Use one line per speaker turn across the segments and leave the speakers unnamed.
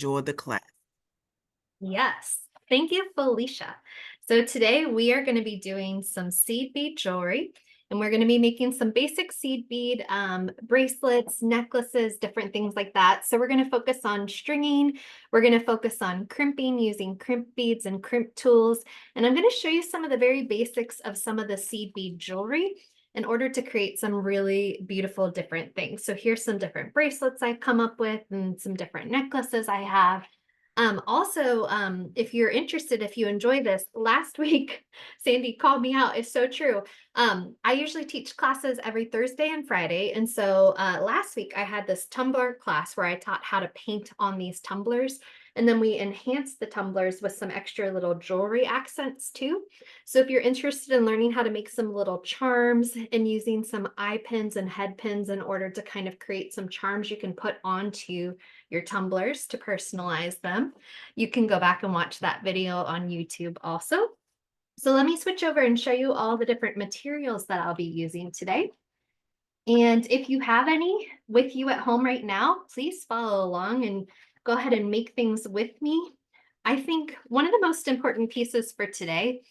enjoy the class.
Yes. Thank you, Felicia. So today we are going to be doing some seed bead jewelry, and we're going to be making some basic seed bead bracelets, necklaces, different things like that. So we're going to focus on stringing. We're going to focus on crimping using crimp beads and crimp tools. And I'm going to show you some of the very basics of some of the seed bead jewelry in order to create some really beautiful different things. So here's some different bracelets I've come up with and some different necklaces I have. If you're interested, if you enjoy this, last week, Sandy called me out. It's so true. I usually teach classes every Thursday and Friday. And so last week I had this tumbler class where I taught how to paint on these tumblers. And then we enhanced the tumblers with some extra little jewelry accents too. So if you're interested in learning how to make some little charms and using some eye pins and head pins in order to kind of create some charms you can put onto your tumblers to personalize them, you can go back and watch that video on YouTube also. So let me switch over and show you all the different materials that I'll be using today. And if you have any with you at home right now, please follow along and go ahead and make things with me. I think one of the most important pieces for today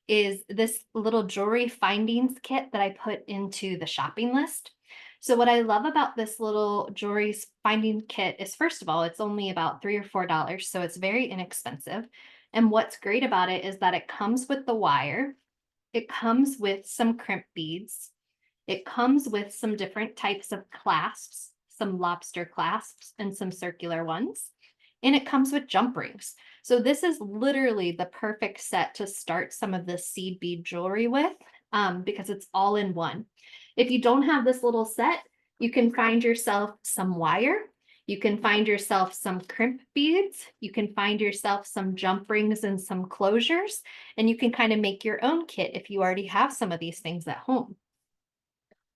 is this little jewelry findings kit that I put into the shopping list. So what I love about this little jewelry finding kit is, first of all, it's only about $3 or $4, so it's very inexpensive. And what's great about it is that it comes with the wire, it comes with some crimp beads, it comes with some different types of clasps, some lobster clasps and some circular ones. And it comes with jump rings. So this is literally the perfect set to start some of the seed bead jewelry with, because it's all in one. If you don't have this little set, you can find yourself some wire. You can find yourself some crimp beads. You can find yourself some jump rings and some closures. And you can kind of make your own kit if you already have some of these things at home.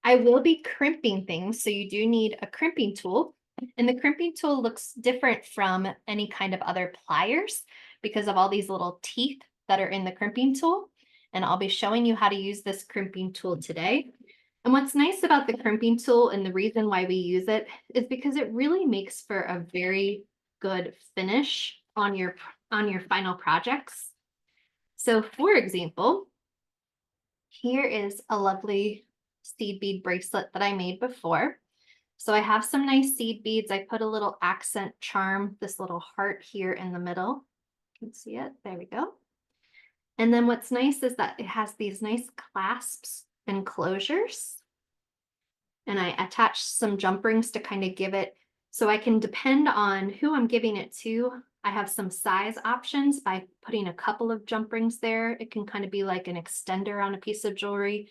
I will be crimping things, so you do need a crimping tool. And the crimping tool looks different from any kind of other pliers because of all these little teeth that are in the crimping tool. And I'll be showing you how to use this crimping tool today. And what's nice about the crimping tool and the reason why we use it is because it really makes for a very good finish on your final projects. So for example, here is a lovely seed bead bracelet that I made before. So I have some nice seed beads. I put a little accent charm, this little heart here in the middle. You can see it. There we go. And then what's nice is that it has these nice clasps and closures. And I attached some jump rings to kind of give it, so I can depend on who I'm giving it to. I have some size options by putting a couple of jump rings there. It can kind of be like an extender on a piece of jewelry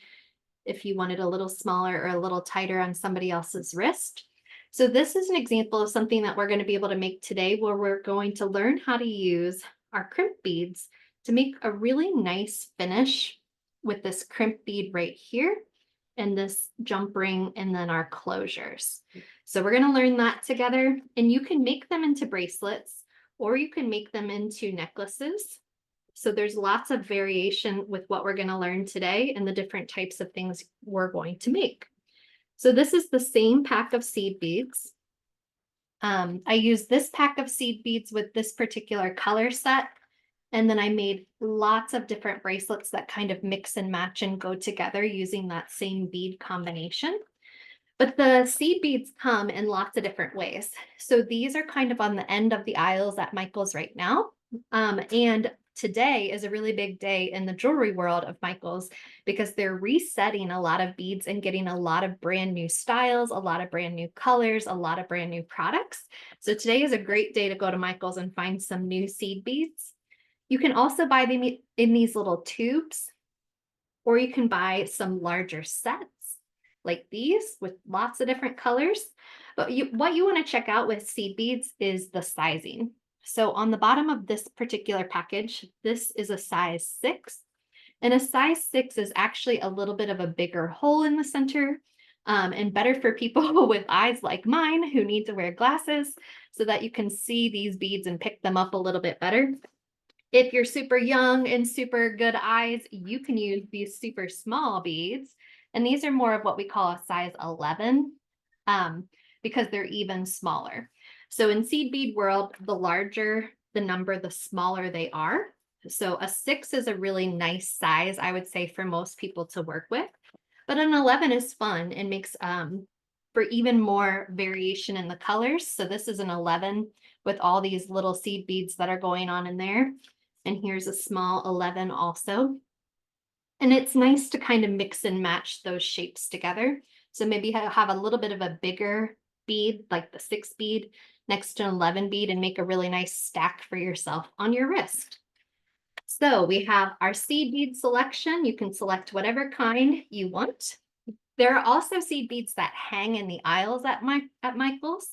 if you want it a little smaller or a little tighter on somebody else's wrist. So this is an example of something that we're going to be able to make today, where we're going to learn how to use our crimp beads to make a really nice finish with this crimp bead right here and this jump ring and then our closures. So we're going to learn that together, and you can make them into bracelets or you can make them into necklaces. So there's lots of variation with what we're going to learn today and the different types of things we're going to make. So this is the same pack of seed beads. I used this pack of seed beads with this particular color set. And then I made lots of different bracelets that kind of mix and match and go together using that same bead combination. But the seed beads come in lots of different ways. So these are kind of on the end of the aisles at Michael's right now. And today is a really big day in the jewelry world of Michael's because they're resetting a lot of beads and getting a lot of brand new styles, a lot of brand new colors, a lot of brand new products. So today is a great day to go to Michael's and find some new seed beads. You can also buy them in these little tubes, or you can buy some larger sets like these with lots of different colors. But what you want to check out with seed beads is the sizing. So on the bottom of this particular package, this is a size 6. And a size 6 is actually a little bit of a bigger hole in the center, and better for people with eyes like mine who need to wear glasses so that you can see these beads and pick them up a little bit better. If you're super young and super good eyes, you can use these super small beads. And these are more of what we call a size 11, because they're even smaller. So in seed bead world, the larger the number, the smaller they are. So a 6 is a really nice size, I would say, for most people to work with. But an 11 is fun and makes for even more variation in the colors. So this is an 11 with all these little seed beads that are going on in there. And here's a small 11 also. And it's nice to kind of mix and match those shapes together. So maybe have a little bit of a bigger bead, like the 6 bead next to an 11 bead, and make a really nice stack for yourself on your wrist. So we have our seed bead selection. You can select whatever kind you want. There are also seed beads that hang in the aisles at Michael's.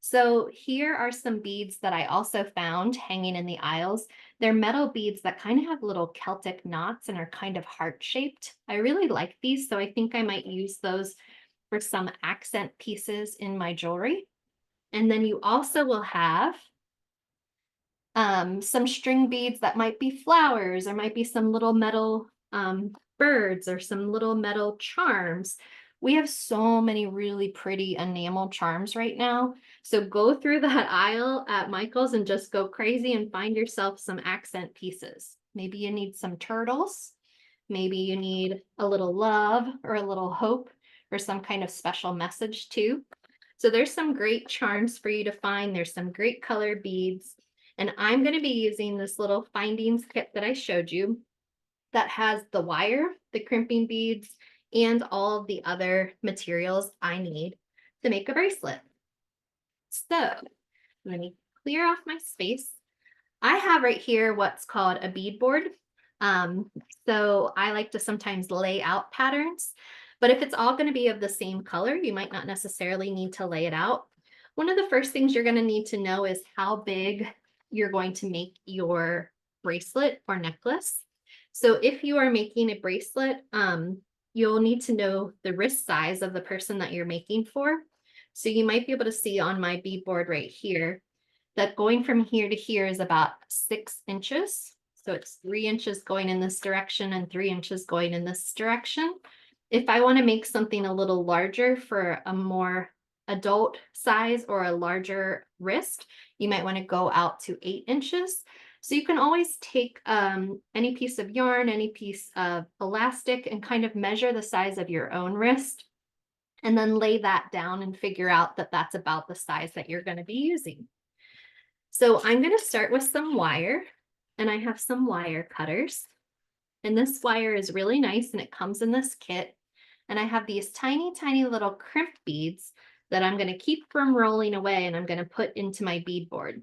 So here are some beads that I also found hanging in the aisles. They're metal beads that kind of have little Celtic knots and are kind of heart-shaped. I really like these, so I think I might use those for some accent pieces in my jewelry. And then you also will have some string beads that might be flowers, or might be some little metal birds, or some little metal charms. We have so many really pretty enamel charms right now. So go through that aisle at Michael's and just go crazy and find yourself some accent pieces. Maybe you need some turtles. Maybe you need a little love or a little hope or some kind of special message too. So there's some great charms for you to find. There's some great color beads. And I'm going to be using this little findings kit that I showed you that has the wire, the crimping beads, and all of the other materials I need to make a bracelet. So let me clear off my space. I have right here what's called a bead board. So I like to sometimes lay out patterns, but if it's all going to be of the same color, you might not necessarily need to lay it out. One of the first things you're going to need to know is how big you're going to make your bracelet or necklace. So if you are making a bracelet, you'll need to know the wrist size of the person that you're making for. So you might be able to see on my bead board right here that going from here to here is about 6 inches. So it's 3 inches going in this direction and 3 inches going in this direction. If I want to make something a little larger for a more adult size or a larger wrist, you might want to go out to 8 inches. So you can always take any piece of yarn, any piece of elastic, and kind of measure the size of your own wrist, and then lay that down and figure out that that's about the size that you're going to be using. So I'm going to start with some wire, and I have some wire cutters. And this wire is really nice, and it comes in this kit. And I have these tiny, tiny little crimp beads that I'm going to keep from rolling away, and I'm going to put into my bead board.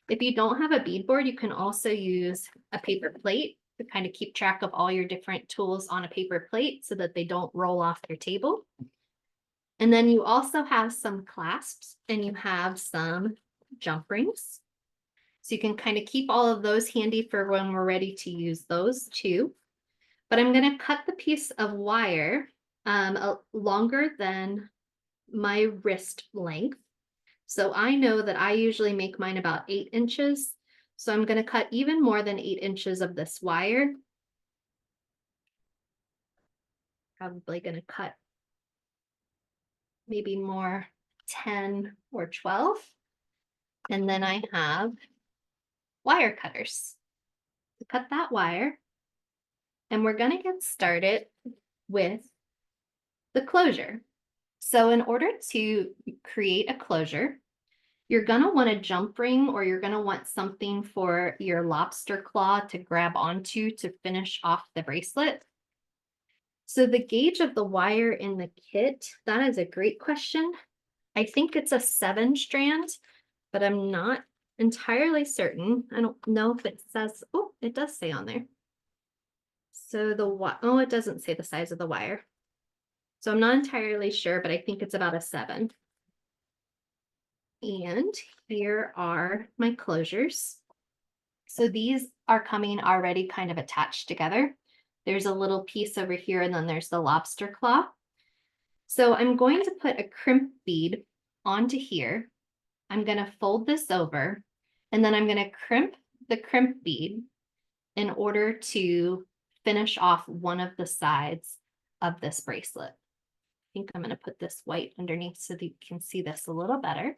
If you don't have a bead board, you can also use a paper plate to kind of keep track of all your different tools on a paper plate so that they don't roll off your table. And then you also have some clasps, and you have some jump rings. So you can kind of keep all of those handy for when we're ready to use those too. But I'm going to cut the piece of wire longer than my wrist length. So I know that I usually make mine about 8 inches. So I'm going to cut even more than 8 inches of this wire. Probably going to cut maybe more 10 or 12. And then I have wire cutters to cut that wire. And we're going to get started with the closure. So in order to create a closure, you're going to want a jump ring, or you're going to want something for your lobster claw to grab onto to finish off the bracelet. So the gauge of the wire in the kit, that is a great question. I think it's a 7 strand, but I'm not entirely certain. I don't know if it says, oh, it does say on there. So oh, it doesn't say the size of the wire. So I'm not entirely sure, but I think it's about a 7. And here are my closures. So these are coming already kind of attached together. There's a little piece over here, and then there's the lobster claw. So I'm going to put a crimp bead onto here. I'm going to fold this over, and then I'm going to crimp the crimp bead in order to finish off one of the sides of this bracelet. I think I'm going to put this white underneath so that you can see this a little better.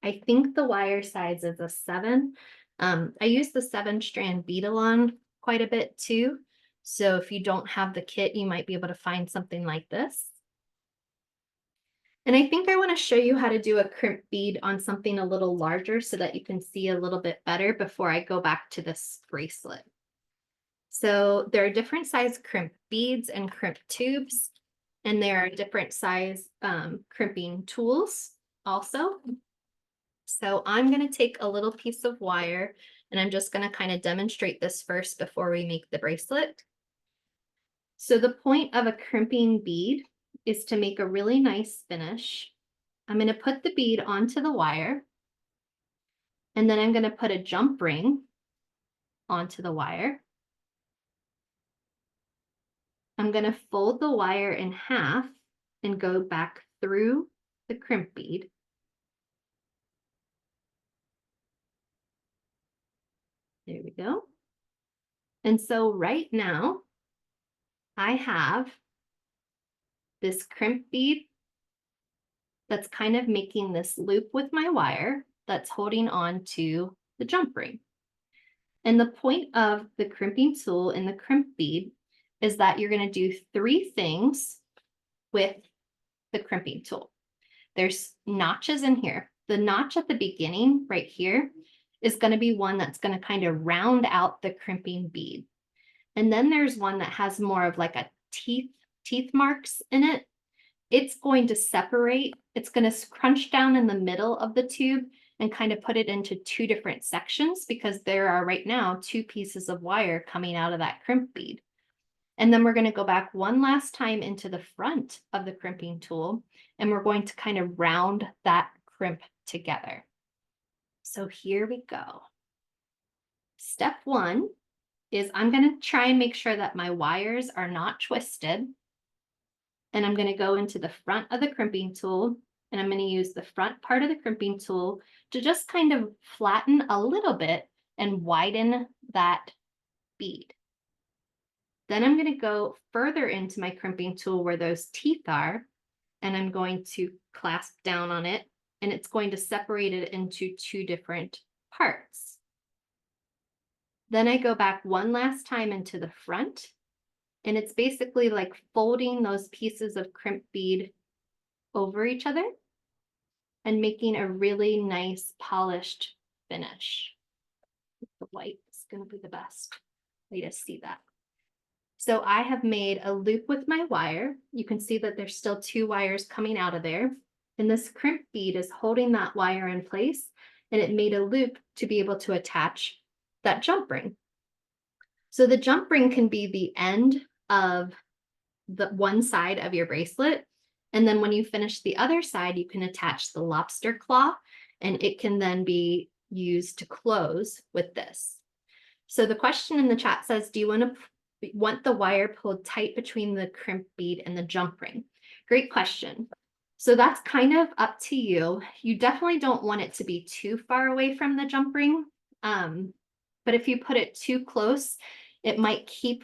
I think the wire size is a 7. I use the 7-strand bead-along quite a bit too. So if you don't have the kit, you might be able to find something like this. And I think I want to show you how to do a crimp bead on something a little larger so that you can see a little bit better before I go back to this bracelet. So there are different size crimp beads and crimp tubes, and there are different size crimping tools also. So I'm going to take a little piece of wire, and I'm just going to kind of demonstrate this first before we make the bracelet. So the point of a crimping bead is to make a really nice finish. I'm going to put the bead onto the wire, and then I'm going to put a jump ring onto the wire. I'm going to fold the wire in half and go back through the crimp bead. There we go. And so right now, I have this crimp bead that's kind of making this loop with my wire that's holding on to the jump ring. And the point of the crimping tool in the crimp bead is that you're going to do 3 things with the crimping tool. There's notches in here. The notch at the beginning right here is going to be one that's going to kind of round out the crimping bead. And then there's one that has more of like a teeth marks in it. It's going to separate. It's going to crunch down in the middle of the tube and kind of put it into 2 different sections because there are right now 2 pieces of wire coming out of that crimp bead. And then we're going to go back one last time into the front of the crimping tool, and we're going to kind of round that crimp together. So here we go. Step 1 is I'm going to try and make sure that my wires are not twisted. And I'm going to go into the front of the crimping tool, and I'm going to use the front part of the crimping tool to just kind of flatten a little bit and widen that bead. Then I'm going to go further into my crimping tool where those teeth are, and I'm going to clasp down on it, and it's going to separate it into 2 different parts. Then I go back one last time into the front, and it's basically like folding those pieces of crimp bead over each other and making a really nice polished finish. The white is going to be the best way to see that. So I have made a loop with my wire. You can see that there's still 2 wires coming out of there. And this crimp bead is holding that wire in place, and it made a loop to be able to attach that jump ring. So the jump ring can be the end of the one side of your bracelet. And then when you finish the other side, you can attach the lobster claw, and it can then be used to close with this. So the question in the chat says, do you want the wire pulled tight between the crimp bead and the jump ring? Great question. So that's kind of up to you. You definitely don't want it to be too far away from the jump ring. But if you put it too close, it might keep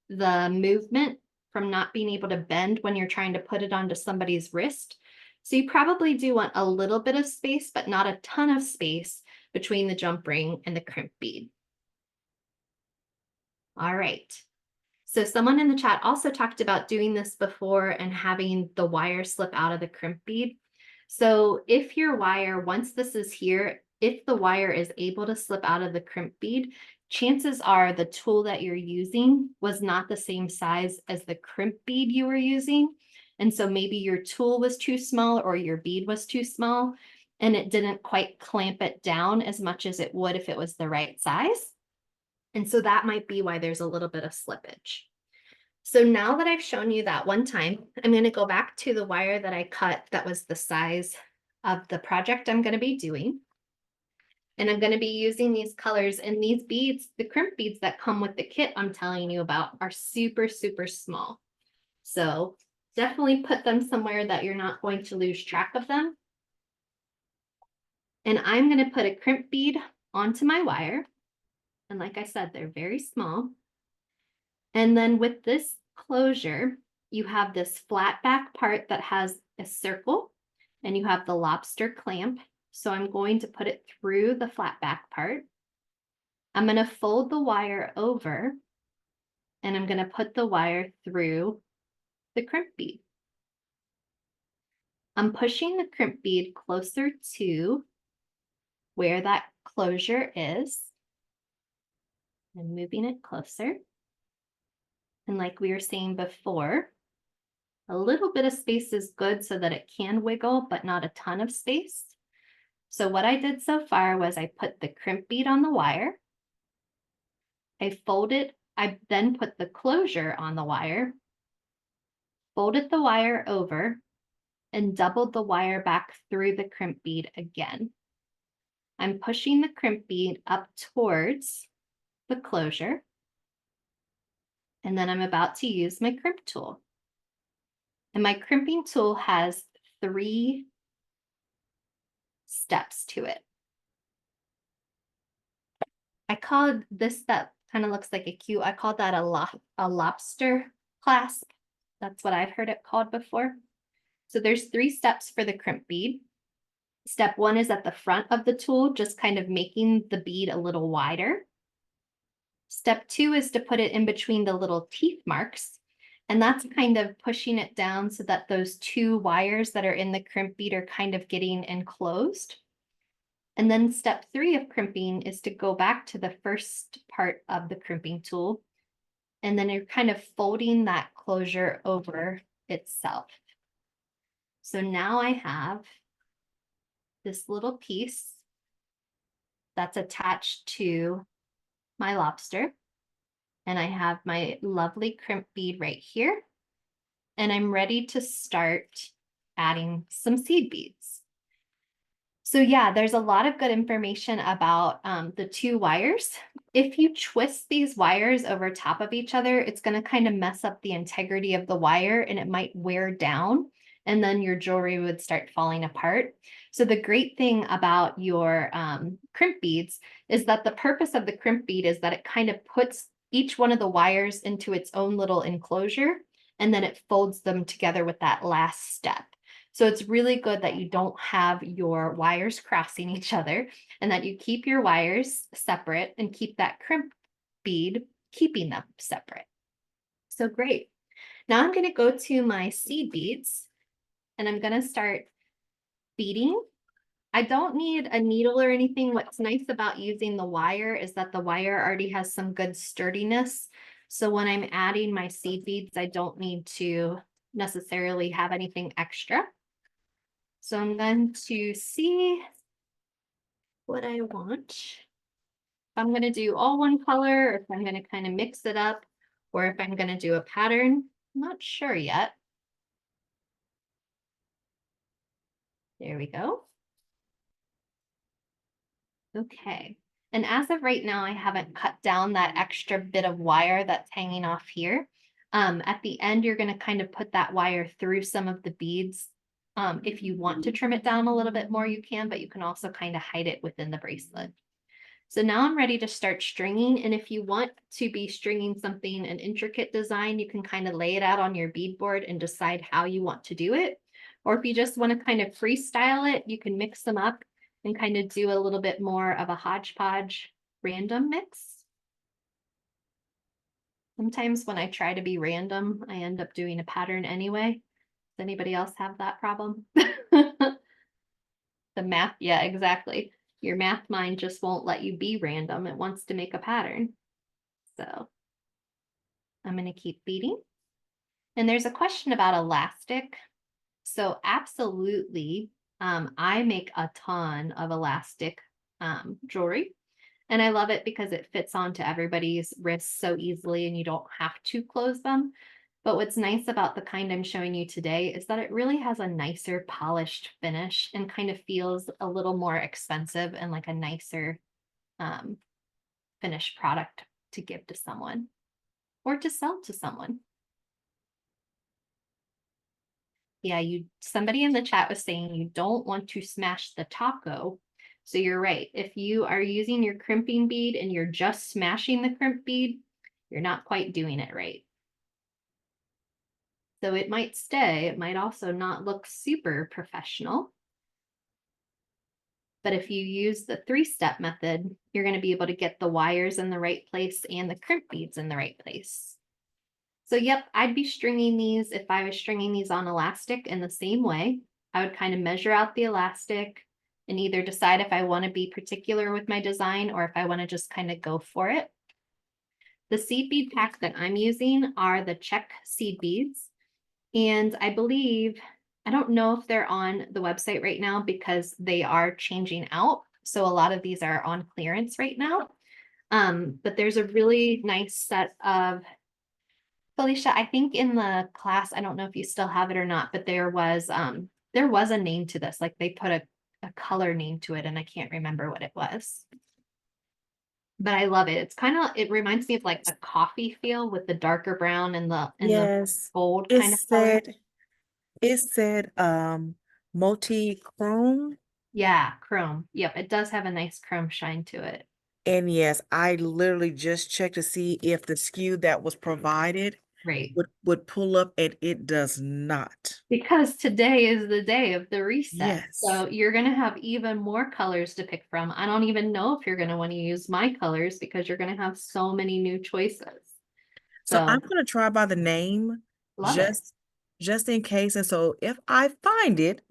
the movement from not being able to bend when you're trying to put it onto somebody's wrist. So you probably do want a little bit of space, but not a ton of space between the jump ring and the crimp bead. All right. So someone in the chat also talked about doing this before and having the wire slip out of the crimp bead. So if your wire, once this is here, if the wire is able to slip out of the crimp bead, chances are the tool that you're using was not the same size as the crimp bead you were using. And so maybe your tool was too small or your bead was too small, and it didn't quite clamp it down as much as it would if it was the right size. And so that might be why there's a little bit of slippage. So now that I've shown you that one time, I'm going to go back to the wire that I cut that was the size of the project I'm going to be doing. And I'm going to be using these colors, and these beads, the crimp beads that come with the kit I'm telling you about, are super, super small. So definitely put them somewhere that you're not going to lose track of them. And I'm going to put a crimp bead onto my wire. And like I said, they're very small. And then with this closure, you have this flat back part that has a circle, and you have the lobster clamp, So I'm going to put it through the flat back part. I'm going to fold the wire over and I'm going to put the wire through the crimp bead. I'm pushing the crimp bead closer to where that closure is and moving it closer. And like we were saying before, a little bit of space is good so that it can wiggle, but not a ton of space. So what I did so far was I put the crimp bead on the wire. I folded, I then put the closure on the wire, folded the wire over, and doubled the wire back through the crimp bead again. I'm pushing the crimp bead up towards the closure, and then I'm about to use my crimp tool. And my crimping tool has 3 steps to it. I called this step, kind of looks like a Q, I called that a lobster clasp. That's what I've heard it called before. So there's 3 steps for the crimp bead. Step 1 is at the front of the tool, just kind of making the bead a little wider. Step 2 is to put it in between the little teeth marks. And that's kind of pushing it down so that those 2 wires that are in the crimp bead are kind of getting enclosed. And then step 3 of crimping is to go back to the first part of the crimping tool. And then you're kind of folding that closure over itself. So now I have this little piece that's attached to my lobster. And I have my lovely crimp bead right here. And I'm ready to start adding some seed beads. So yeah, there's a lot of good information about the 2 wires. If you twist these wires over top of each other, it's going to kind of mess up the integrity of the wire and it might wear down. And then your jewelry would start falling apart. So the great thing about your crimp beads is that the purpose of the crimp bead is that it kind of puts each one of the wires into its own little enclosure, and then it folds them together with that last step. So it's really good that you don't have your wires crossing each other and that you keep your wires separate and keep that crimp bead, keeping them separate. So great. Now I'm going to go to my seed beads and I'm going to start beading. I don't need a needle or anything. What's nice about using the wire is that the wire already has some good sturdiness. So when I'm adding my seed beads, I don't need to necessarily have anything extra. So I'm going to see what I want. If I'm going to do all one color, or if I'm going to kind of mix it up, or if I'm going to do a pattern. I'm not sure yet. There we go. Okay. And as of right now, I haven't cut down that extra bit of wire that's hanging off here. At the end, you're going to kind of put that wire through some of the beads. If you want to trim it down a little bit more, you can, but you can also kind of hide it within the bracelet. So now I'm ready to start stringing. And if you want to be stringing something, an intricate design, you can kind of lay it out on your bead board and decide how you want to do it. Or if you just want to kind of freestyle it, you can mix them up and kind of do a little bit more of a hodgepodge random mix. Sometimes when I try to be random, I end up doing a pattern anyway. Does anybody else have that problem? The math, yeah, exactly. Your math mind just won't let you be random. It wants to make a pattern. So I'm going to keep beading. And there's a question about elastic. So absolutely, I make a ton of elastic jewelry. And I love it because it fits onto everybody's wrists so easily and you don't have to close them. But what's nice about the kind I'm showing you today is that it really has a nicer polished finish and kind of feels a little more expensive and like a nicer finished product to give to someone or to sell to someone. Yeah, somebody in the chat was saying you don't want to smash the taco. So you're right. If you are using your crimping bead and you're just smashing the crimp bead, you're not quite doing it right. So it might stay. It might also not look super professional. But if you use the 3-step method, you're going to be able to get the wires in the right place and the crimp beads in the right place. So yep, I'd be stringing these if I was stringing these on elastic in the same way. I would kind of measure out the elastic and either decide if I want to be particular with my design or if I want to just kind of go for it. The seed bead pack that I'm using are the Czech seed beads. And I believe, I don't know if they're on the website right now because they are changing out. So a lot of these are on clearance right now. But there's a really nice set of, Felicia, I think in the class, I don't know if you still have it or not, but there was a name to this, like they put a color name to it and I can't remember what it was. But I love it. It's kind of, it reminds me of like a coffee feel with the darker brown and the
Yes.
gold
It
kind of color.
said it said multichrome.
Yeah, chrome. Yep, it does have a nice chrome shine to it.
And yes, I literally just checked to see if the SKU that was provided
Right.
would pull up, and it does not.
Because today is the day of the reset.
Yes.
So you're going to have even more colors to pick from. I don't even know if you're going to want to use my colors because you're going to have so many new choices.
So I'm
So
gonna try by the name
love it.
just in case. And so if I find it,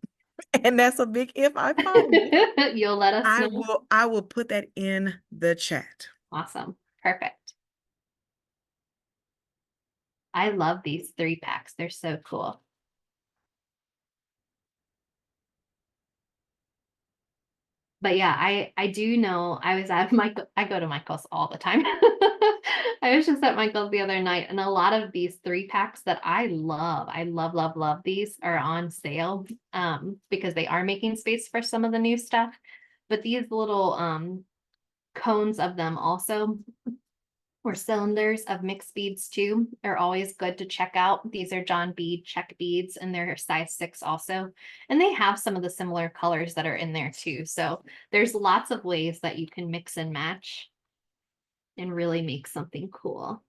and that's a big if I find it,
You'll let us know.
I will put that in the chat.
Awesome. Perfect. I love these 3-packs. They're so cool. But yeah, I do know I was at Michael. I go to Michael's all the time. I was just at Michael's the other night, and a lot of these 3-packs that I love these are on sale because they are making space for some of the new stuff. But these little cones of them also, or cylinders of mixed beads too, are always good to check out. These are John Bead Czech beads and they're size 6 also. And they have some of the similar colors that are in there too. So there's lots of ways that you can mix and match and really make something cool.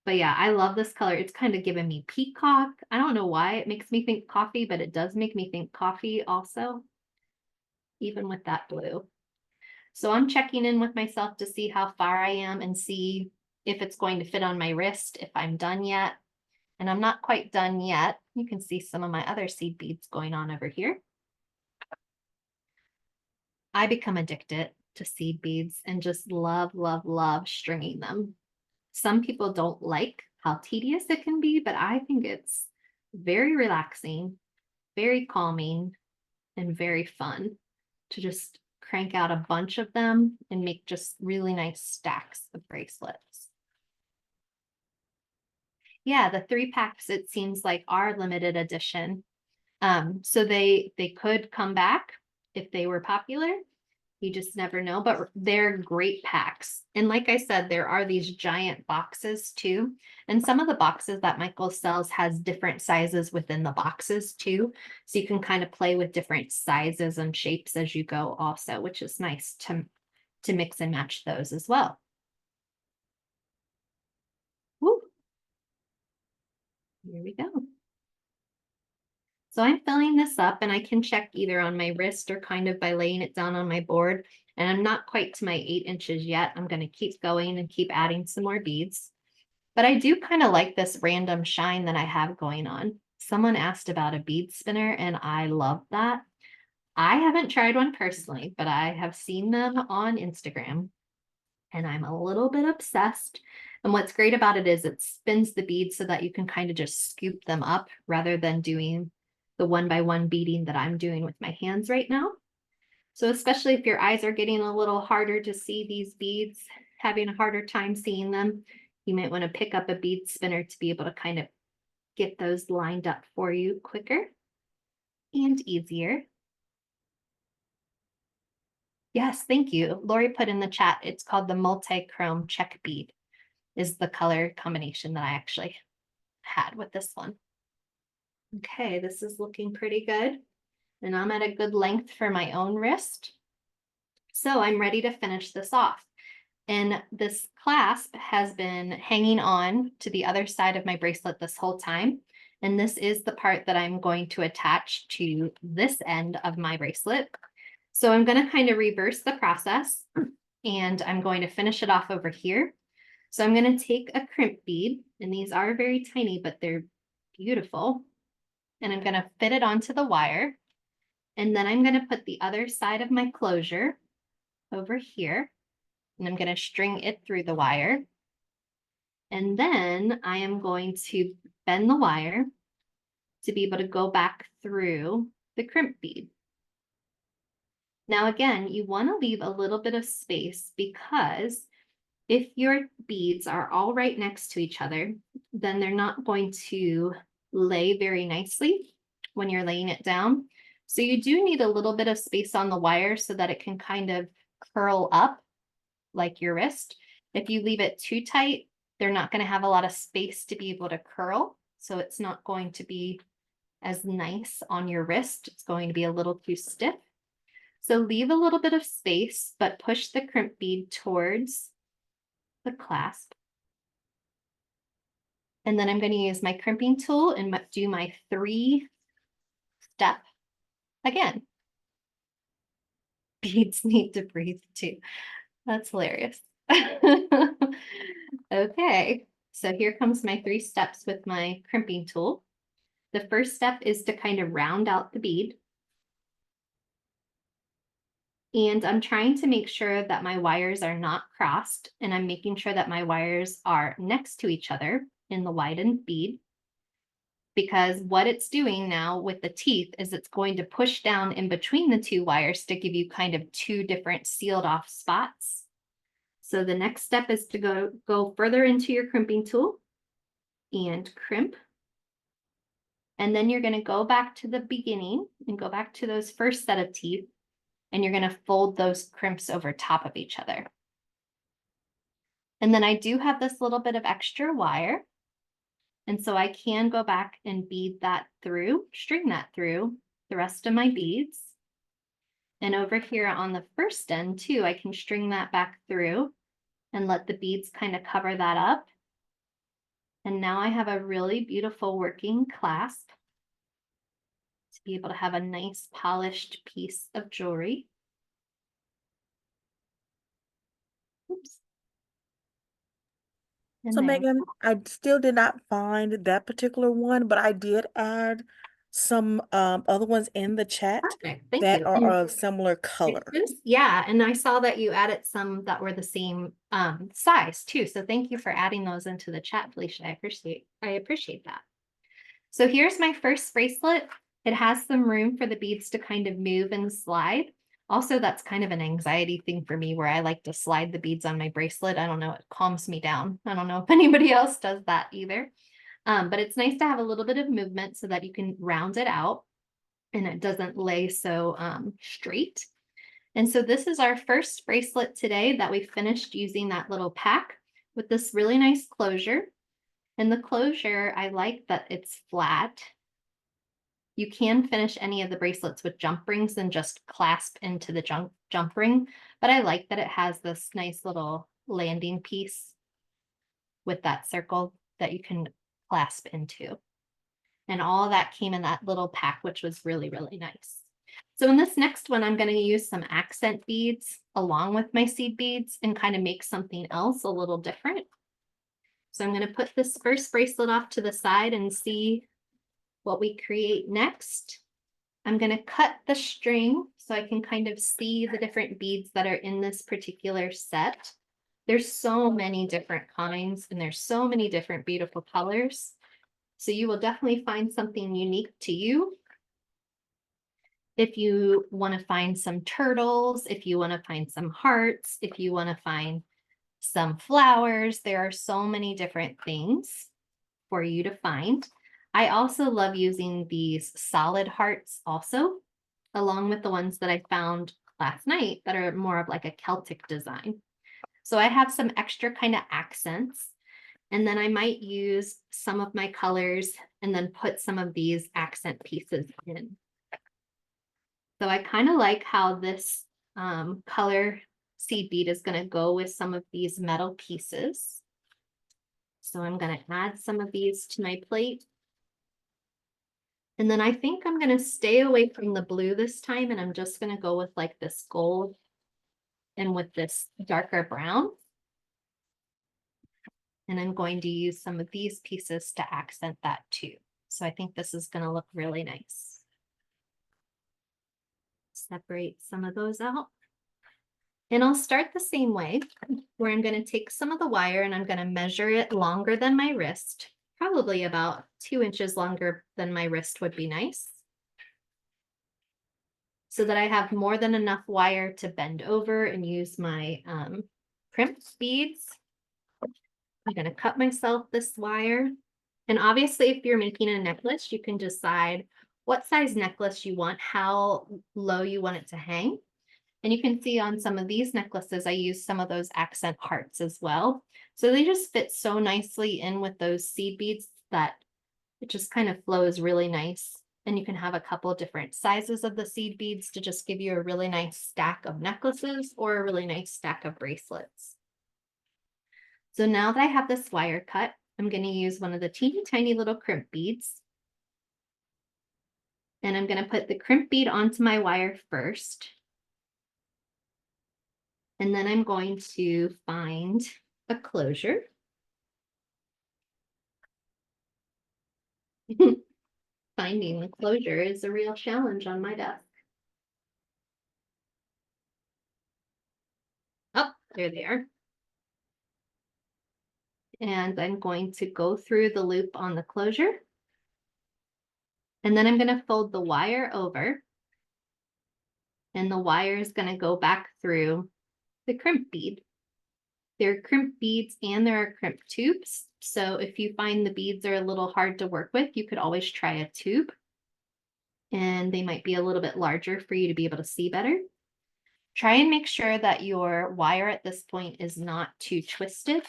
But yeah, I love this color. It's kind of giving me peacock. I don't know why it makes me think coffee, but it does make me think coffee also, even with that blue. So I'm checking in with myself to see how far I am and see if it's going to fit on my wrist, if I'm done yet. And I'm not quite done yet. You can see some of my other seed beads going on over here. I become addicted to seed beads and just love stringing them. Some people don't like how tedious it can be, but I think it's very relaxing, very calming, and very fun to just crank out a bunch of them and make just really nice stacks of bracelets. Yeah, the 3-packs, it seems like, are limited edition. So they could come back if they were popular. You just never know, but they're great packs. And like I said, there are these giant boxes too. And some of the boxes that Michael sells has different sizes within the boxes too. So you can kind of play with different sizes and shapes as you go also, which is nice to mix and match those as well. Woo. Here we go. So I'm filling this up and I can check either on my wrist or kind of by laying it down on my board. And I'm not quite to my 8 inches yet. I'm going to keep going and keep adding some more beads. But I do kind of like this random shine that I have going on. Someone asked about a bead spinner and I love that. I haven't tried one personally, but I have seen them on Instagram and I'm a little bit obsessed. And what's great about it is it spins the beads so that you can kind of just scoop them up rather than doing the 1-by-1 beading that I'm doing with my hands right now. So especially if your eyes are getting a little harder to see these beads, having a harder time seeing them, you might want to pick up a bead spinner to be able to kind of get those lined up for you quicker and easier. Yes, thank you. Lori put in the chat, it's called the Multichrome Czech bead is the color combination that I actually had with this one. Okay, this is looking pretty good. And I'm at a good length for my own wrist. So I'm ready to finish this off. And this clasp has been hanging on to the other side of my bracelet this whole time. And this is the part that I'm going to attach to this end of my bracelet. So I'm going to kind of reverse the process and I'm going to finish it off over here. So I'm going to take a crimp bead, and these are very tiny, but they're beautiful. And I'm going to fit it onto the wire. And then I'm going to put the other side of my closure over here, and I'm going to string it through the wire. And then I am going to bend the wire to be able to go back through the crimp bead. Now, again, you want to leave a little bit of space, because if your beads are all right next to each other, then they're not going to lay very nicely when you're laying it down. So you do need a little bit of space on the wire so that it can kind of curl up like your wrist. If you leave it too tight, they're not going to have a lot of space to be able to curl. So it's not going to be as nice on your wrist. It's going to be a little too stiff. So leave a little bit of space, but push the crimp bead towards the clasp. And then I'm going to use my crimping tool and do my 3-step again. Beads need to breathe too. That's hilarious. Okay, so here comes my 3 steps with my crimping tool. The first step is to kind of round out the bead. And I'm trying to make sure that my wires are not crossed, and I'm making sure that my wires are next to each other in the widened bead, because what it's doing now with the teeth is it's going to push down in between the 2 wires to give you kind of 2 different sealed off spots. So the next step is to go further into your crimping tool and crimp. And then you're going to go back to the beginning and go back to those first set of teeth, and you're going to fold those crimps over top of each other. And then I do have this little bit of extra wire. And so I can go back and bead that through, string that through the rest of my beads. And over here on the first end too, I can string that back through and let the beads kind of cover that up. And now I have a really beautiful working clasp to be able to have a nice polished piece of jewelry. Oops.
So
And there.
Megan, I still did not find that particular one, but I did add some other ones in the chat
Perfect. Thank
that
you.
are
And
of similar color.
yeah, and I saw that you added some that were the same size too. So thank you for adding those into the chat, Felicia. I appreciate that. So here's my first bracelet. It has some room for the beads to kind of move and slide. Also, that's kind of an anxiety thing for me, where I like to slide the beads on my bracelet. I don't know, it calms me down. I don't know if anybody else does that either. But it's nice to have a little bit of movement so that you can round it out and it doesn't lay so straight. And so this is our first bracelet today that we finished using that little pack with this really nice closure. And the closure, I like that it's flat. You can finish any of the bracelets with jump rings and just clasp into the jump ring, but I like that it has this nice little landing piece with that circle that you can clasp into. And all of that came in that little pack, which was really, really nice. So in this next one, I'm going to use some accent beads along with my seed beads and kind of make something else a little different. So I'm going to put this first bracelet off to the side and see what we create next. I'm going to cut the string so I can kind of see the different beads that are in this particular set. There's so many different kinds and there's so many different beautiful colors. So you will definitely find something unique to you. If you want to find some turtles, if you want to find some hearts, if you want to find some flowers, there are so many different things for you to find. I also love using these solid hearts also, along with the ones that I found last night that are more of like a Celtic design. So I have some extra kind of accents, and then I might use some of my colors and then put some of these accent pieces in. So I kind of like how this color seed bead is going to go with some of these metal pieces. So I'm going to add some of these to my plate. And then I think I'm going to stay away from the blue this time, and I'm just going to go with like this gold and with this darker brown. And I'm going to use some of these pieces to accent that too. So I think this is going to look really nice. Separate some of those out. And I'll start the same way, where I'm going to take some of the wire and I'm going to measure it longer than my wrist, probably about 2 inches longer than my wrist would be nice, so that I have more than enough wire to bend over and use my crimp beads. I'm going to cut myself this wire. And obviously, if you're making a necklace, you can decide what size necklace you want, how low you want it to hang. And you can see on some of these necklaces, I use some of those accent hearts as well. So they just fit so nicely in with those seed beads that it just kind of flows really nice. And you can have a couple of different sizes of the seed beads to just give you a really nice stack of necklaces or a really nice stack of bracelets. So now that I have this wire cut, I'm going to use one of the teeny tiny little crimp beads. And I'm going to put the crimp bead onto my wire first. And then I'm going to find a closure. Finding the closure is a real challenge on my desk. Oh, there they are. And I'm going to go through the loop on the closure. And then I'm going to fold the wire over. And the wire is going to go back through the crimp bead. There are crimp beads and there are crimp tubes. So if you find the beads are a little hard to work with, you could always try a tube. And they might be a little bit larger for you to be able to see better. Try and make sure that your wire at this point is not too twisted.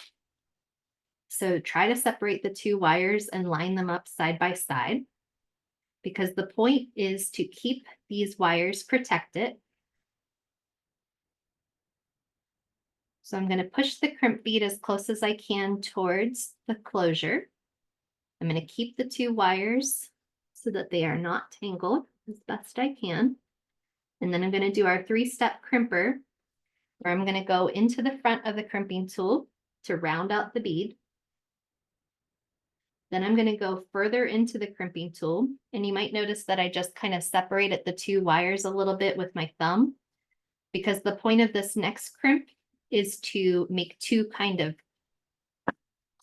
So try to separate the two wires and line them up side by side, because the point is to keep these wires protected. So I'm going to push the crimp bead as close as I can towards the closure. I'm going to keep the two wires so that they are not tangled as best I can. And then I'm going to do our 3-step crimper, where I'm going to go into the front of the crimping tool to round out the bead. Then I'm going to go further into the crimping tool. And you might notice that I just kind of separated the two wires a little bit with my thumb, because the point of this next crimp is to make two kind of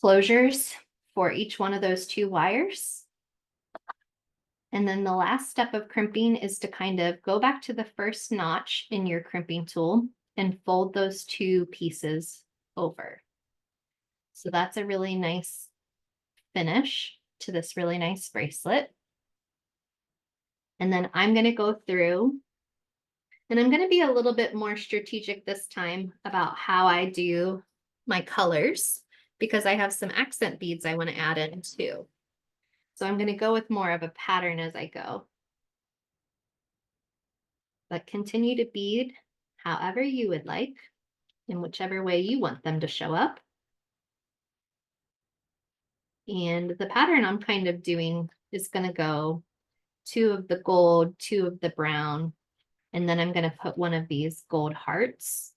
closures for each one of those two wires. And then the last step of crimping is to kind of go back to the first notch in your crimping tool and fold those two pieces over. So that's a really nice finish to this really nice bracelet. And then I'm going to go through, and I'm going to be a little bit more strategic this time about how I do my colors, because I have some accent beads I want to add in too. So I'm going to go with more of a pattern as I go. But continue to bead however you would like, in whichever way you want them to show up. And the pattern I'm kind of doing is going to go 2 of the gold, 2 of the brown, and then I'm going to put one of these gold hearts.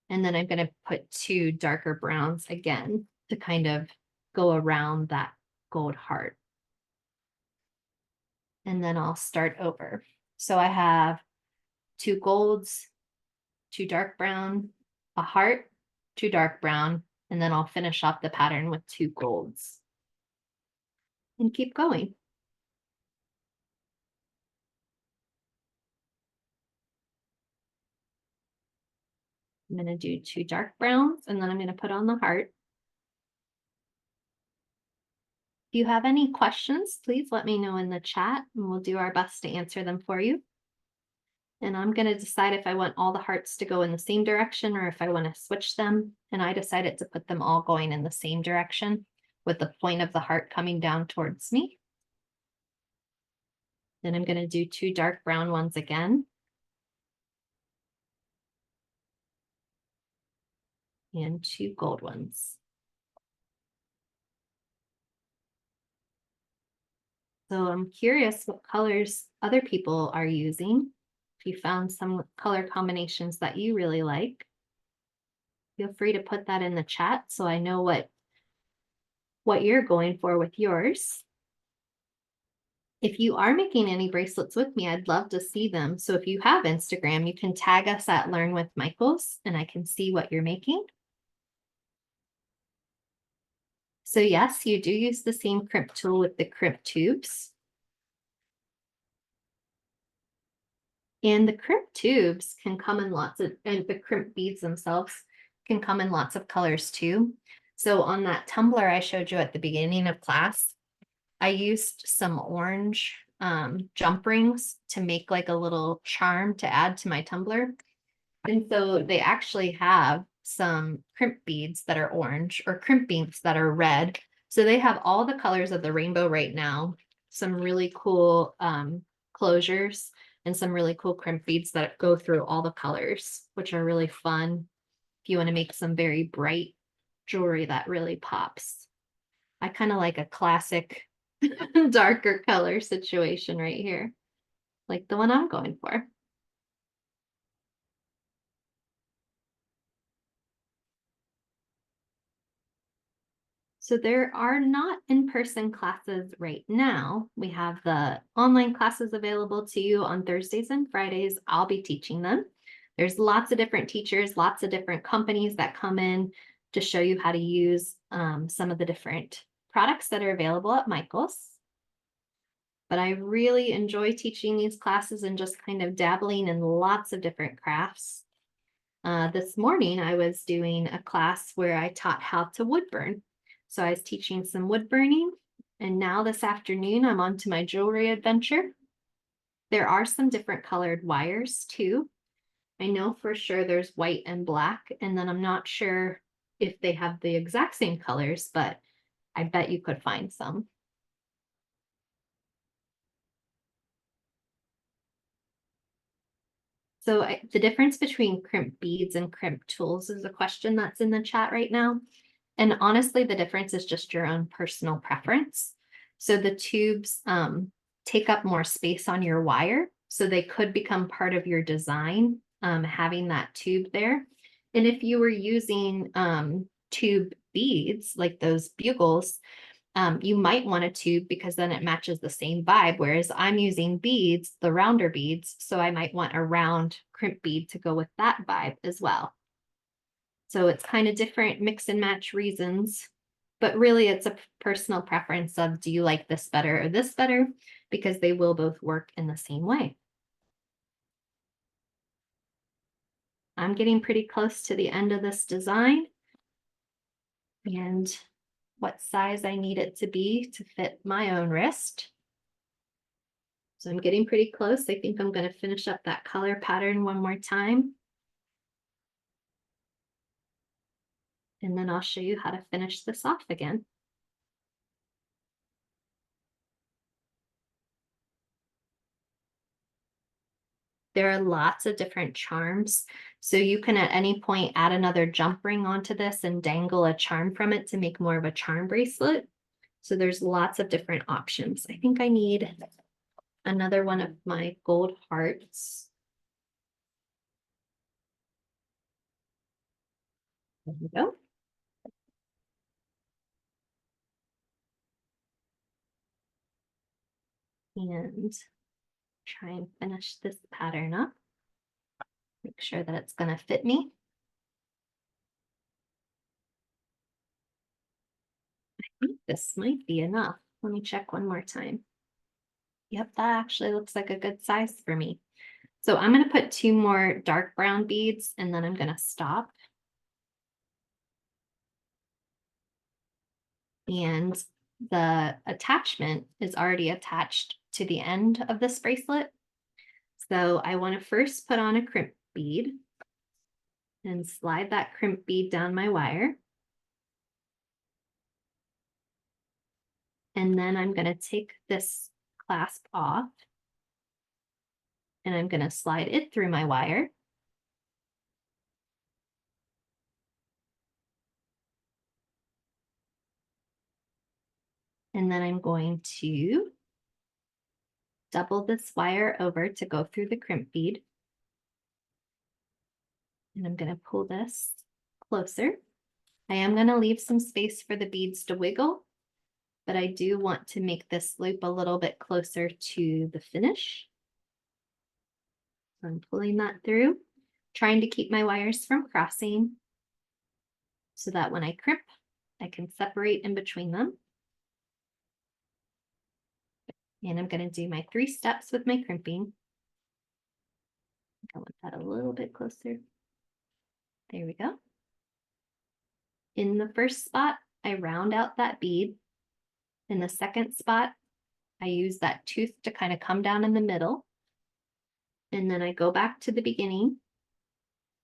And then I'm going to put 2 darker browns again to kind of go around that gold heart. And then I'll start over. So I have 2 golds, 2 dark brown, a heart, 2 dark brown, and then I'll finish off the pattern with 2 golds. And keep going. I'm going to do 2 dark browns, and then I'm going to put on the heart. If you have any questions, please let me know in the chat, and we'll do our best to answer them for you. And I'm going to decide if I want all the hearts to go in the same direction or if I want to switch them. And I decided to put them all going in the same direction, with the point of the heart coming down towards me. Then I'm going to do 2 dark brown ones again. And 2 gold ones. So I'm curious what colors other people are using. If you found some color combinations that you really like, feel free to put that in the chat so I know what you're going for with yours. If you are making any bracelets with me, I'd love to see them. So if you have Instagram, you can tag us at Learn with Michaels and I can see what you're making. So yes, you do use the same crimp tool with the crimp tubes. And the crimp tubes can come in lots of, and the crimp beads themselves can come in lots of colors too. So on that tumbler I showed you at the beginning of class, I used some orange jump rings to make like a little charm to add to my tumbler. And so they actually have some crimp beads that are orange or crimp beads that are red. So they have all the colors of the rainbow right now. Some really cool closures and some really cool crimp beads that go through all the colors, which are really fun if you want to make some very bright jewelry that really pops. I kind of like a classic darker color situation right here, like the one I'm going for. So there are not in-person classes right now. We have the online classes available to you on Thursdays and Fridays. I'll be teaching them. There's lots of different teachers, lots of different companies that come in to show you how to use some of the different products that are available at Michaels. But I really enjoy teaching these classes and just kind of dabbling in lots of different crafts. This morning, I was doing a class where I taught how to wood burn. So I was teaching some wood burning, and now this afternoon, I'm on to my jewelry adventure. There are some different colored wires too. I know for sure there's white and black, and then I'm not sure if they have the exact same colors, but I bet you could find some. So the difference between crimp beads and crimp tools is a question that's in the chat right now. And honestly, the difference is just your own personal preference. So the tubes take up more space on your wire, so they could become part of your design, having that tube there. And if you were using tube beads, like those bugles, you might want a tube because then it matches the same vibe. Whereas I'm using beads, the rounder beads, so I might want a round crimp bead to go with that vibe as well. So it's kind of different mix and match reasons, but really it's a personal preference of, do you like this better or this better? Because they will both work in the same way. I'm getting pretty close to the end of this design and what size I need it to be to fit my own wrist. So I'm getting pretty close. I think I'm going to finish up that color pattern one more time. And then I'll show you how to finish this off again. There are lots of different charms. So you can at any point add another jump ring onto this and dangle a charm from it to make more of a charm bracelet. So there's lots of different options. I think I need another one of my gold hearts. There we go. And try and finish this pattern up. Make sure that it's going to fit me. I think this might be enough. Let me check one more time. Yep, that actually looks like a good size for me. So I'm going to put 2 more dark brown beads and then I'm going to stop. And the attachment is already attached to the end of this bracelet. So I want to first put on a crimp bead and slide that crimp bead down my wire. And then I'm going to take this clasp off and I'm going to slide it through my wire. And then I'm going to double this wire over to go through the crimp bead. And I'm going to pull this closer. I am going to leave some space for the beads to wiggle, but I do want to make this loop a little bit closer to the finish. So I'm pulling that through, trying to keep my wires from crossing so that when I crimp, I can separate in between them. And I'm going to do my 3 steps with my crimping. I want that a little bit closer. There we go. In the first spot, I round out that bead. In the second spot, I use that tooth to kind of come down in the middle. And then I go back to the beginning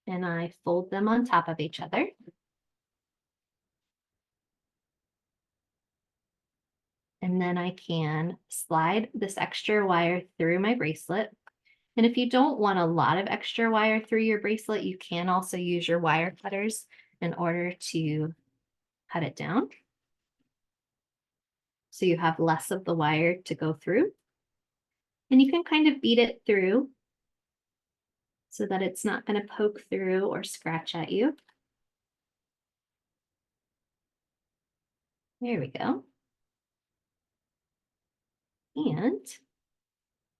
and I fold them on top of each other. And then I can slide this extra wire through my bracelet. And if you don't want a lot of extra wire through your bracelet, you can also use your wire cutters in order to cut it down. So you have less of the wire to go through. And you can kind of beat it through so that it's not going to poke through or scratch at you. There we go. And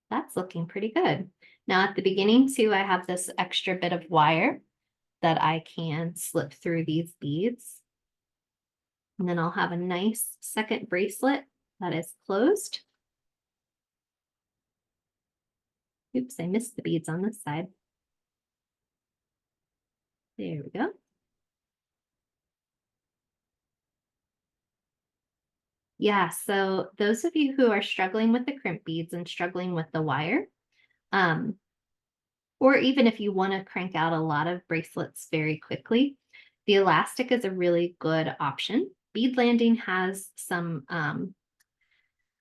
that's looking pretty good. Now at the beginning too, I have this extra bit of wire that I can slip through these beads. And then I'll have a nice second bracelet that is closed. Oops, I missed the beads on this side. There we go. Yeah, so those of you who are struggling with the crimp beads and struggling with the wire, or even if you want to crank out a lot of bracelets very quickly, the elastic is a really good option. Bead Landing has some,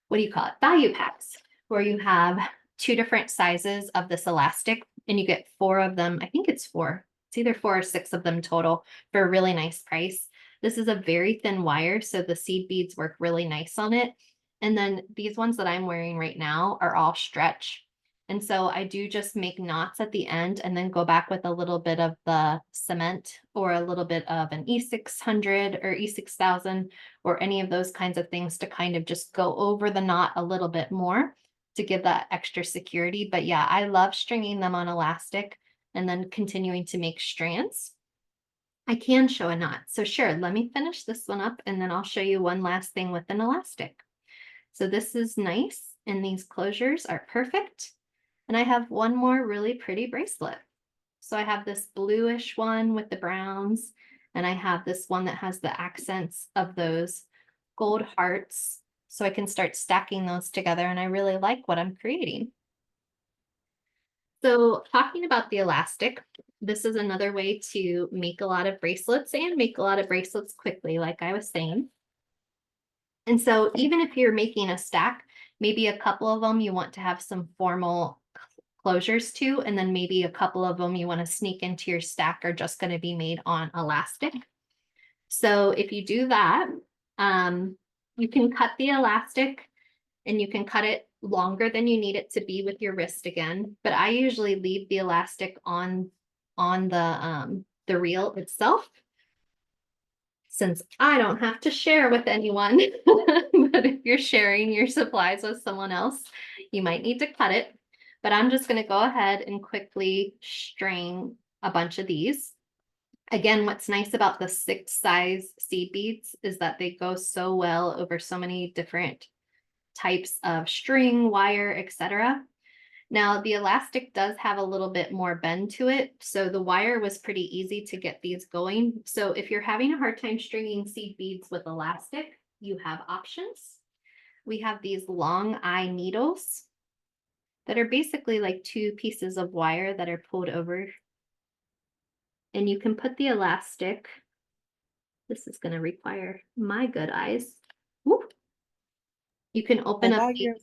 value packs, where you have 2 different sizes of this elastic and you get 4 of them. I think it's 4. It's either 4 or 6 of them total for a really nice price. This is a very thin wire, so the seed beads work really nice on it. And then these ones that I'm wearing right now are all stretch. And so I do just make knots at the end and then go back with a little bit of the cement or a little bit of an E600 or E6000 or any of those kinds of things to kind of just go over the knot a little bit more to give that extra security. But yeah, I love stringing them on elastic and then continuing to make strands. I can show a knot. So sure, let me finish this one up and then I'll show you one last thing with an elastic. So this is nice and these closures are perfect. And I have one more really pretty bracelet. So I have this bluish one with the browns, and I have this one that has the accents of those gold hearts. So I can start stacking those together, and I really like what I'm creating. So talking about the elastic, this is another way to make a lot of bracelets and make a lot of bracelets quickly, like I was saying. And so even if you're making a stack, maybe a couple of them you want to have some formal closures to, and then maybe a couple of them you want to sneak into your stack are just going to be made on elastic. So if you do that, you can cut the elastic and you can cut it longer than you need it to be with your wrist again. But I usually leave the elastic on the reel itself, since I don't have to share with anyone. But if you're sharing your supplies with someone else, you might need to cut it. But I'm just going to go ahead and quickly string a bunch of these. Again, what's nice about the 6 size seed beads is that they go so well over so many different types of string, wire, etc. Now, the elastic does have a little bit more bend to it, so the wire was pretty easy to get these going. So if you're having a hard time stringing seed beads with elastic, you have options. We have these long eye needles that are basically like 2 pieces of wire that are pulled over. And you can put the elastic, this is going to require my good eyes. Whoop. You can open up the,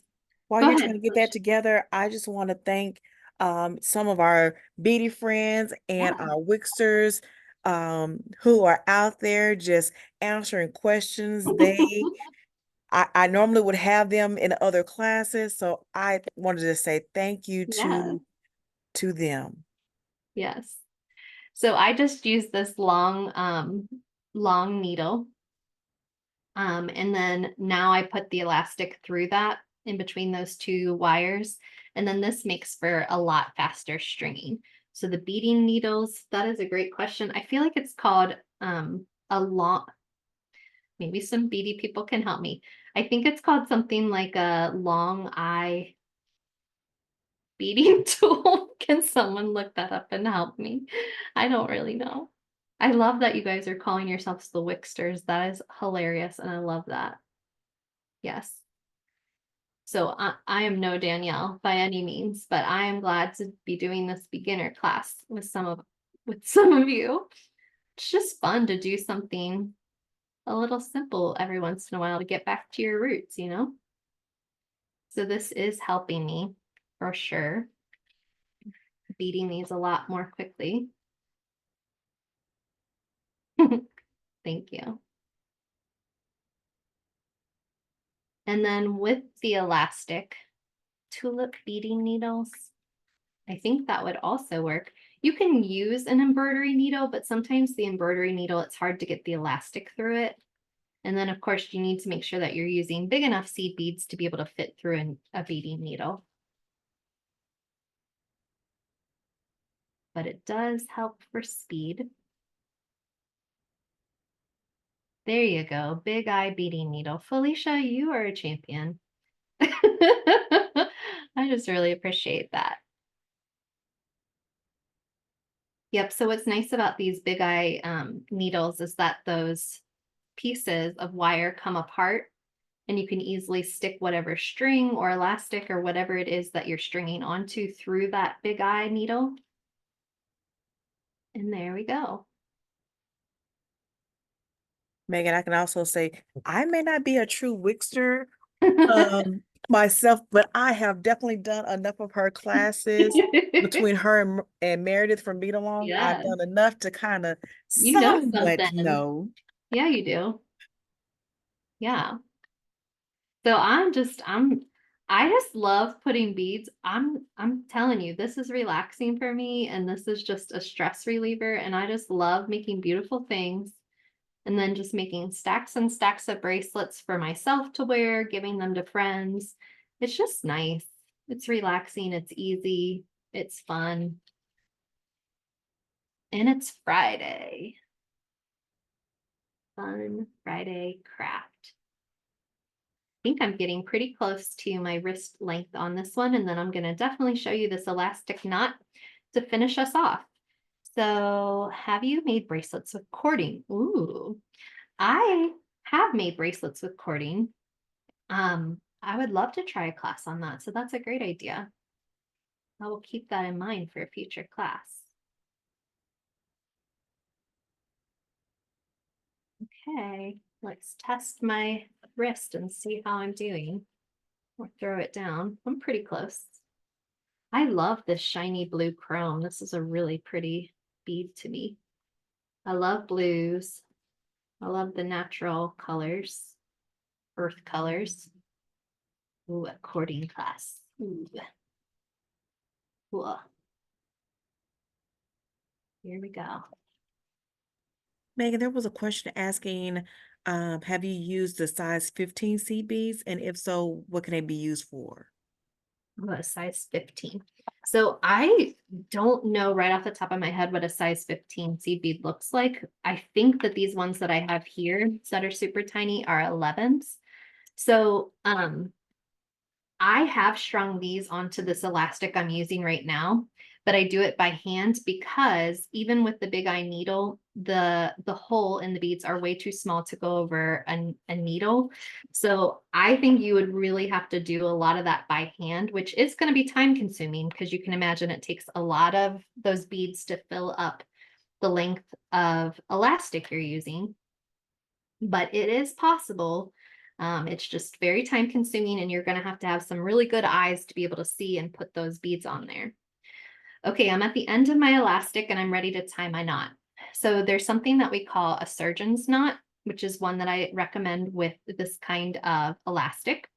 While
go
you're
ahead.
trying to get that together, I just want to thank some of our Beady friends and
Yeah.
our Wixers who are out there just answering questions. I normally would have them in other classes, so I wanted to say thank you
Yeah.
to them.
Yes. So I just use this long needle. And then now I put the elastic through that in between those two wires. And then this makes for a lot faster stringing. So the beading needles, that is a great question. I feel like it's called a long, maybe some beady people can help me. I think it's called something like a long eye beading tool. Can someone look that up and help me? I don't really know. I love that you guys are calling yourselves the Wixters. That is hilarious, and I love that. Yes. So I am no Danielle by any means, but I am glad to be doing this beginner class with some of you. It's just fun to do something a little simple every once in a while to get back to your roots, you know? So this is helping me for sure, beating these a lot more quickly. Thank you. And then with the elastic tulip beading needles, I think that would also work. You can use an embroidery needle, but sometimes the embroidery needle, it's hard to get the elastic through it. And then of course you need to make sure that you're using big enough seed beads to be able to fit through a beading needle. But it does help for speed. There you go, big eye beading needle. Felicia, you are a champion. I just really appreciate that. Yep, so what's nice about these big eye needles is that those pieces of wire come apart and you can easily stick whatever string or elastic or whatever it is that you're stringing onto through that big eye needle. And there we go.
Megan, I can also say I may not be a true Wixter myself, but I have definitely done enough of her classes between her and Meredith from Beat Along. I've
Yeah,
done enough to kind of
you know
somewhat
something.
know.
Yeah, you do. Yeah. So I just love putting beads. I'm telling you, this is relaxing for me and this is just a stress reliever and I just love making beautiful things and then just making stacks and stacks of bracelets for myself to wear, giving them to friends. It's just nice. It's relaxing, it's easy, it's fun. And it's Friday. Fun Friday craft. Think I'm getting pretty close to my wrist length on this one, and then I'm going to definitely show you this elastic knot to finish us off. So have you made bracelets with cording? Ooh, I have made bracelets with cording. I would love to try a class on that. So that's a great idea. I will keep that in mind for a future class. Okay, let's test my wrist and see how I'm doing. Or throw it down. I'm pretty close. I love this shiny blue chrome. This is a really pretty bead to me. I love blues. I love the natural colors, earth colors. Ooh, a cording class. Ooh. Cool. Here we go.
Megan, there was a question asking, have you used the size 15 seed beads? And if so, what can they be used for?
Ooh, a size 15. So I don't know right off the top of my head what a size 15 seed bead looks like. I think that these ones that I have here that are super tiny are 11s. So I have strung these onto this elastic I'm using right now, but I do it by hand because even with the big eye needle, the hole in the beads are way too small to go over a needle. So I think you would really have to do a lot of that by hand, which is going to be time consuming because you can imagine it takes a lot of those beads to fill up the length of elastic you're using. But it is possible. It's just very time consuming and you're going to have some really good eyes to be able to see and put those beads on there. Okay, I'm at the end of my elastic and I'm ready to tie my knot. So there's something that we call a surgeon's knot. which is one that I recommend with this kind of elastic.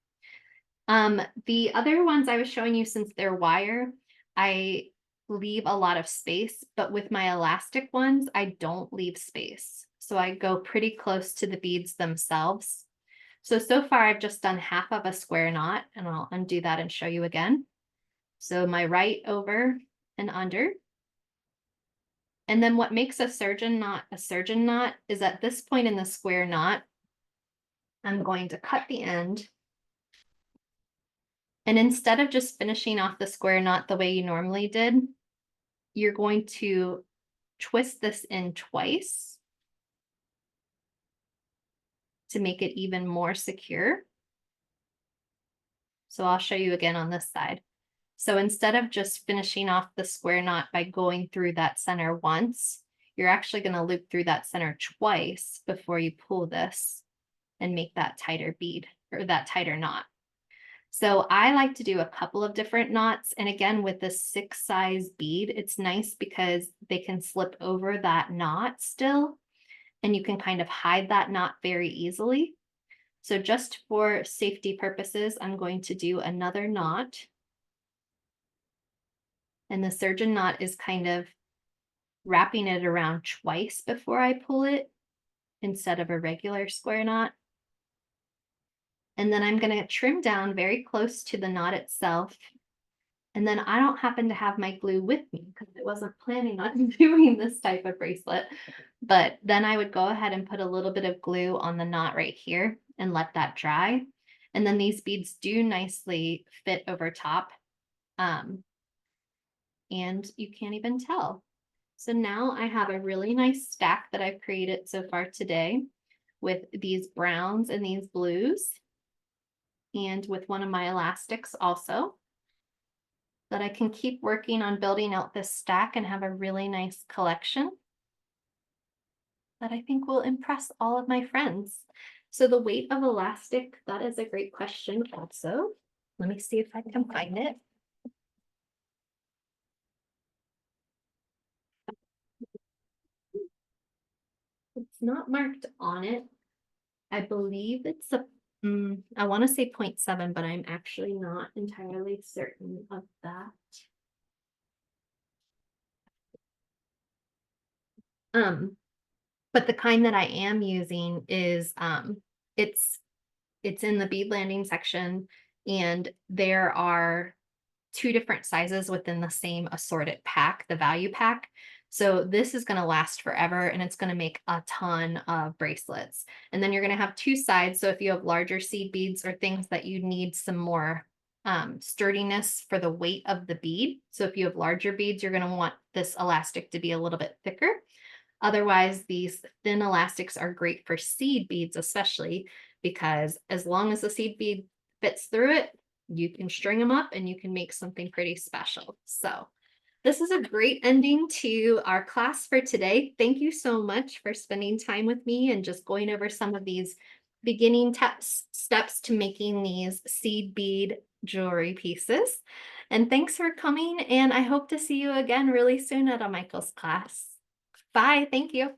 The other ones I was showing you, since they're wire, I leave a lot of space, but with my elastic ones, I don't leave space. So I go pretty close to the beads themselves. So far I've just done half of a square knot, and I'll undo that and show you again. So my right over and under. And then what makes a surgeon knot is at this point in the square knot, I'm going to cut the end. And instead of just finishing off the square knot the way you normally did, you're going to twist this in twice to make it even more secure. So I'll show you again on this side. So instead of just finishing off the square knot by going through that center once, you're actually going to loop through that center twice before you pull this and make that tighter bead, or that tighter knot. So I like to do a couple of different knots. And again, with this 6 size bead, it's nice because they can slip over that knot still, and you can kind of hide that knot very easily. So just for safety purposes, I'm going to do another knot. And the surgeon knot is kind of wrapping it around twice before I pull it instead of a regular square knot. And then I'm going to trim down very close to the knot itself. And then I don't happen to have my glue with me because I wasn't planning on doing this type of bracelet. But then I would go ahead and put a little bit of glue on the knot right here and let that dry. And then these beads do nicely fit over top. And you can't even tell. So now I have a really nice stack that I've created so far today with these browns and these blues, and with one of my elastics also, that I can keep working on building out this stack and have a really nice collection that I think will impress all of my friends. So the weight of elastic, that is a great question also. Let me see if I can find it. It's not marked on it. I believe it's I want to say 0.7, but I'm actually not entirely certain of that. But the kind that I am using is it's in the bead landing section, and there are 2 different sizes within the same assorted pack, the value pack. So this is going to last forever, and it's going to make a ton of bracelets. And then you're going to have 2 sides. So if you have larger seed beads or things that you need some more sturdiness for the weight of the bead. So if you have larger beads, you're going to want this elastic to be a little bit thicker. Otherwise, these thin elastics are great for seed beads, especially because as long as the seed bead fits through it, you can string them up and you can make something pretty special. So this is a great ending to our class for today. Thank you so much for spending time with me and just going over some of these beginning steps to making these seed bead jewelry pieces. And thanks for coming, and I hope to see you again really soon at a Michael's class. Bye. Thank you.